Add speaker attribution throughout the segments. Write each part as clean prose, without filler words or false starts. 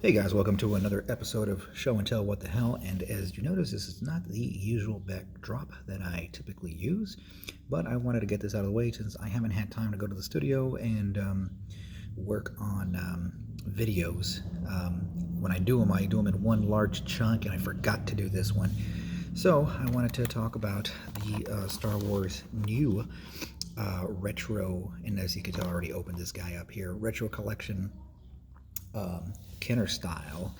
Speaker 1: Hey guys, welcome to another episode of Show and Tell What the Hell. And as you notice, this is not the usual backdrop that I typically use, but I wanted to get this out of the way since I haven't had time to go to the studio and work on videos. When I do them in one large chunk, and I forgot to do this one. So I wanted to talk about the Star Wars new retro, and as you can tell, I already opened this guy up here, Retro Collection Kenner style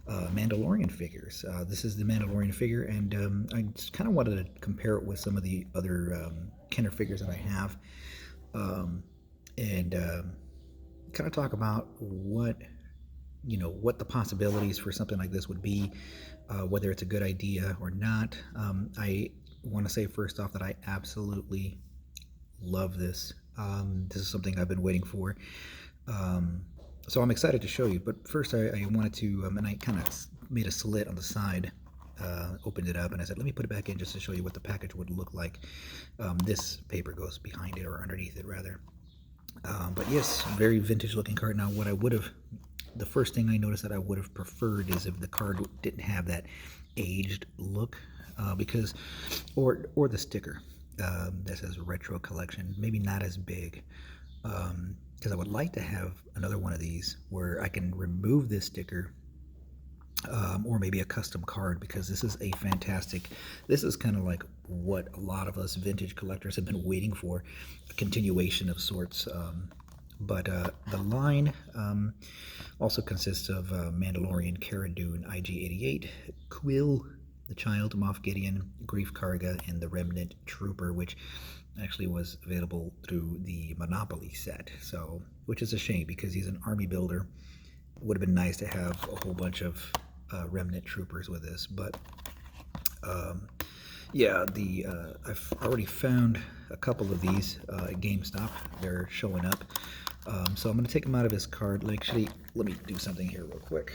Speaker 1: Mandalorian figures. This is the Mandalorian figure, and I just kind of wanted to compare it with some of the other Kenner figures that I have, and kind of talk about what the possibilities for something like this would be, whether it's a good idea or not. I want to say first off that I absolutely love this. This is something I've been waiting for. So I'm excited to show you, but first I wanted to, and I kind of made a slit on the side, opened it up, and I said, let me put it back in just to show you what the package would look like. This paper goes behind it, or underneath it rather. But yes, very vintage looking card. Now what I would have, the first thing I noticed that I would have preferred is if the card didn't have that aged look, because, or the sticker that says Retro Collection, maybe not as big. Because I would like to have another one of these where I can remove this sticker, or maybe a custom card, because this is a fantastic, this is kind of like what a lot of us vintage collectors have been waiting for, a continuation of sorts. But the line also consists of Mandalorian, Cara Dune, IG-88, Quill, the Child, Moff Gideon, Grief Karga, and the Remnant Trooper, which actually was available through the Monopoly set, so, which is a shame because he's an army builder. Would have been nice to have a whole bunch of Remnant Troopers with this, but yeah, I've already found a couple of these at GameStop. They're showing up, so I'm going to take them out of his card. Actually, let me do something here real quick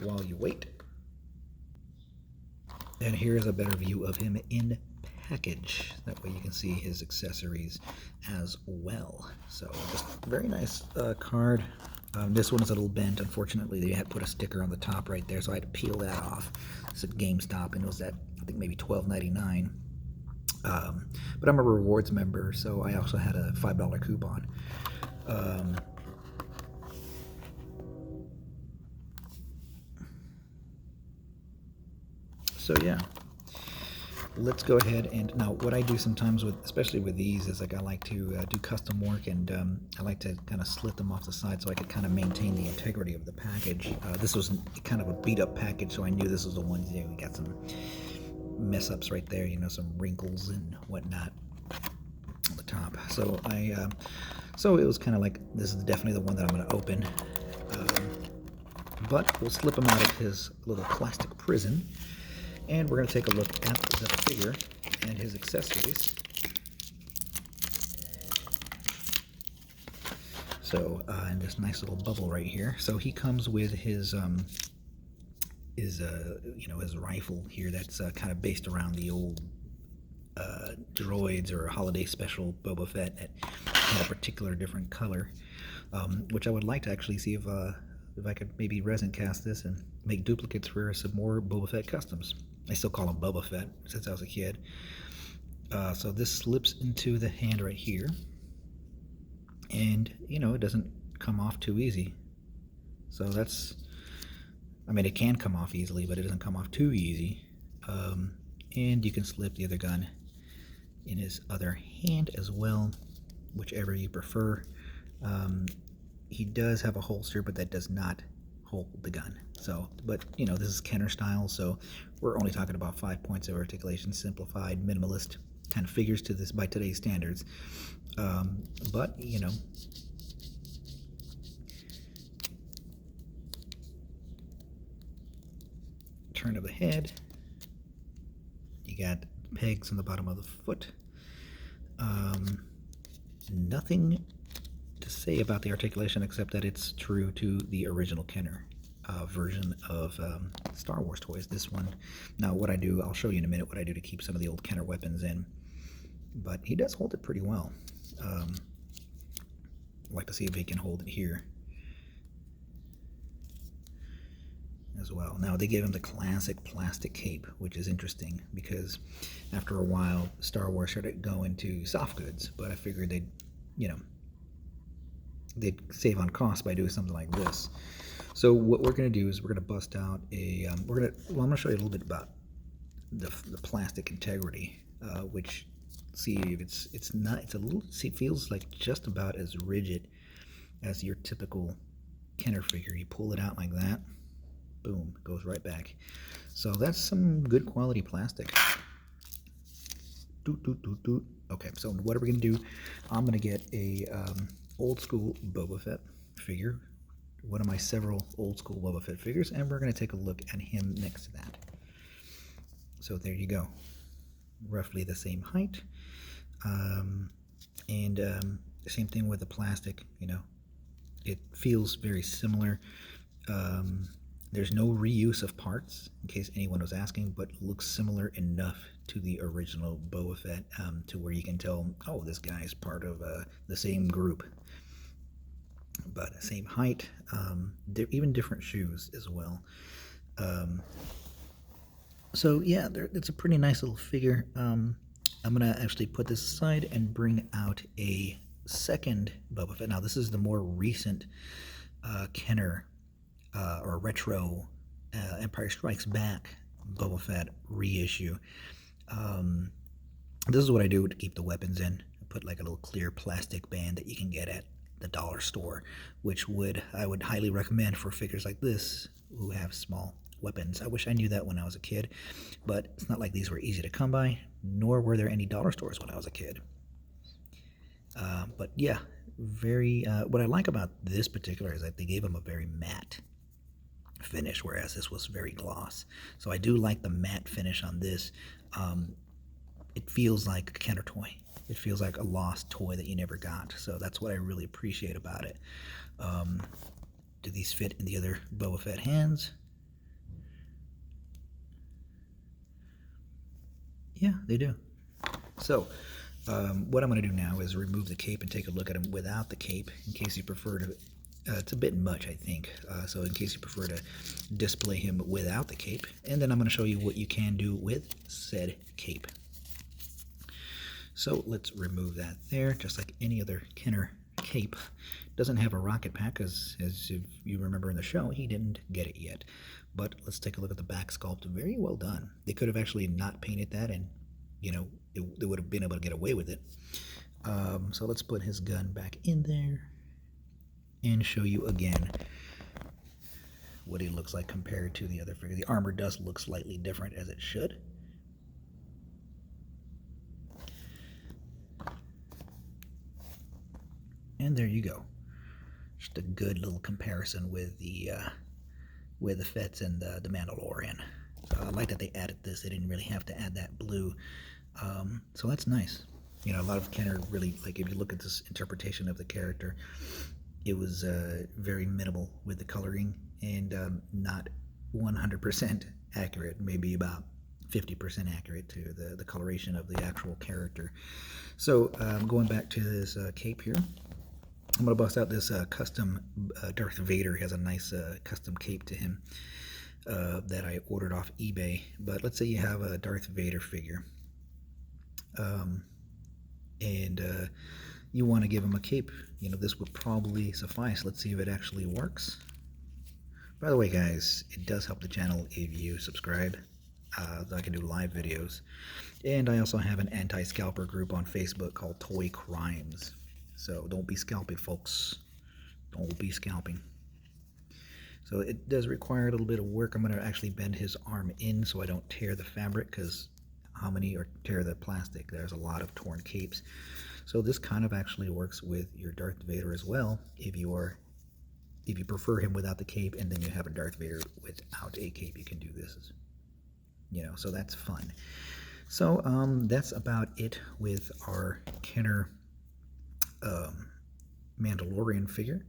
Speaker 1: while you wait. And here's a better view of him in package. That way you can see his accessories as well. So just very nice card. This one is a little bent. Unfortunately, they had put a sticker on the top right there, so I had to peel that off. It's at GameStop, and it was at, I think, maybe $12.99. But I'm a rewards member, so I also had a $5 coupon. So yeah, let's go ahead and now what I do sometimes with, especially with these, is like I like to do custom work, and I like to kind of slit them off the side so I could kind of maintain the integrity of the package. This was kind of a beat up package, so I knew this was the one. We got some mess ups right there, some wrinkles and whatnot on the top. So so it was kind of like, this is definitely the one that I'm going to open. But we'll slip him out of his little plastic prison. And we're going to take a look at the figure and his accessories. So, in this nice little bubble right here. So he comes with his rifle here that's kind of based around the old droids or holiday special Boba Fett that had a particular different color, which I would like to actually see if I could maybe resin cast this and make duplicates for some more Boba Fett customs. I still call him Boba Fett since I was a kid. So this slips into the hand right here, and it doesn't come off too easy. So that's, I mean, it can come off easily, but it doesn't come off too easy. And you can slip the other gun in his other hand as well, whichever you prefer. He does have a holster, but that does not hold the gun. So, but this is Kenner style, so we're only talking about 5 points of articulation, simplified, minimalist kind of figures to this by today's standards. But turn of the head, you got pegs on the bottom of the foot. Nothing to say about the articulation except that it's true to the original Kenner version of Star Wars toys. This one, now what I do, I'll show you in a minute what I do to keep some of the old Kenner weapons in, but he does hold it pretty well. I'd like to see if he can hold it here. as well. Now they gave him the classic plastic cape, which is interesting because after a while Star Wars started going to soft goods, but I figured they'd save on cost by doing something like this. So what we're going to do is we're going to bust out a I'm going to show you a little bit about the plastic integrity, which see if it's not, it's a little, see, it feels like just about as rigid as your typical Kenner figure. You pull it out like that, boom, it goes right back. So that's some good quality plastic. Okay, so what are we gonna do? I'm gonna get a old school Boba Fett figure, one of my several old school Boba Fett figures, and we're gonna take a look at him next to that. So there you go, roughly the same height, and same thing with the plastic. You know, it feels very similar. There's no reuse of parts, in case anyone was asking, but looks similar enough to the original Boba Fett to where you can tell, oh, this guy is part of the same group. But same height, even different shoes as well. So yeah, it's a pretty nice little figure. I'm gonna actually put this aside and bring out a second Boba Fett. Now this is the more recent Kenner or retro Empire Strikes Back Boba Fett reissue. This is what I do to keep the weapons in. I put like a little clear plastic band that you can get at the dollar store, which I would highly recommend for figures like this who have small weapons. I wish I knew that when I was a kid, but it's not like these were easy to come by, nor were there any dollar stores when I was a kid. But yeah, very. What I like about this particular is that they gave him a very matte finish, whereas this was very gloss. So I do like the matte finish on this. It feels like a Kenner toy. It feels like a lost toy that you never got. So that's what I really appreciate about it. Do these fit in the other Boba Fett hands? Yeah, they do. So what I'm going to do now is remove the cape and take a look at him without the cape, in case you prefer to. It's a bit much, I think. So in case you prefer to display him without the cape, and then I'm going to show you what you can do with said cape. So let's remove that there, just like any other Kenner cape. Doesn't have a rocket pack, because as if you remember in the show, he didn't get it yet. But let's take a look at the back sculpt. Very well done. They could have actually not painted that, and you know, they would have been able to get away with it. So let's put his gun back in there and show you again what he looks like compared to the other figure. The armor does look slightly different, as it should. And there you go. Just a good little comparison with the Fetts and the Mandalorian. So I like that they added this. They didn't really have to add that blue. So that's nice. You know, a lot of Kenner really, like, if you look at this interpretation of the character, it was very minimal with the coloring and not 100% accurate, maybe about 50% accurate to the coloration of the actual character. So going back to this cape here, I'm going to bust out this custom Darth Vader. He has a nice custom cape to him that I ordered off eBay. But let's say you have a Darth Vader figure and you want to give him a cape. You know, this would probably suffice. Let's see if it actually works. By the way, guys, it does help the channel if you subscribe. I can do live videos. And I also have an anti-scalper group on Facebook called Toy Crimes. So don't be scalping, folks. Don't be scalping. So it does require a little bit of work. I'm going to actually bend his arm in so I don't tear the fabric, because or tear the plastic. There's a lot of torn capes. So this kind of actually works with your Darth Vader as well. If you prefer him without the cape, and then you have a Darth Vader without a cape, you can do this. You know, so that's fun. So that's about it with our Kenner Mandalorian figure.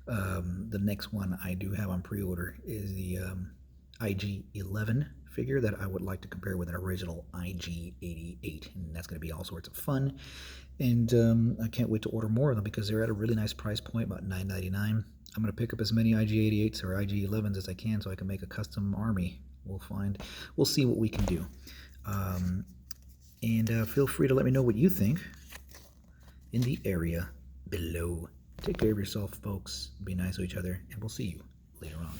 Speaker 1: The next one I do have on pre-order is the IG-11 figure that I would like to compare with an original IG-88, and that's going to be all sorts of fun. And I can't wait to order more of them because they're at a really nice price point, about $9.99. I'm going to pick up as many IG-88s or IG-11s as I can so I can make a custom army. We'll see what we can do. And feel free to let me know what you think in the area below. Take care of yourself, folks. Be nice to each other, and we'll see you later on.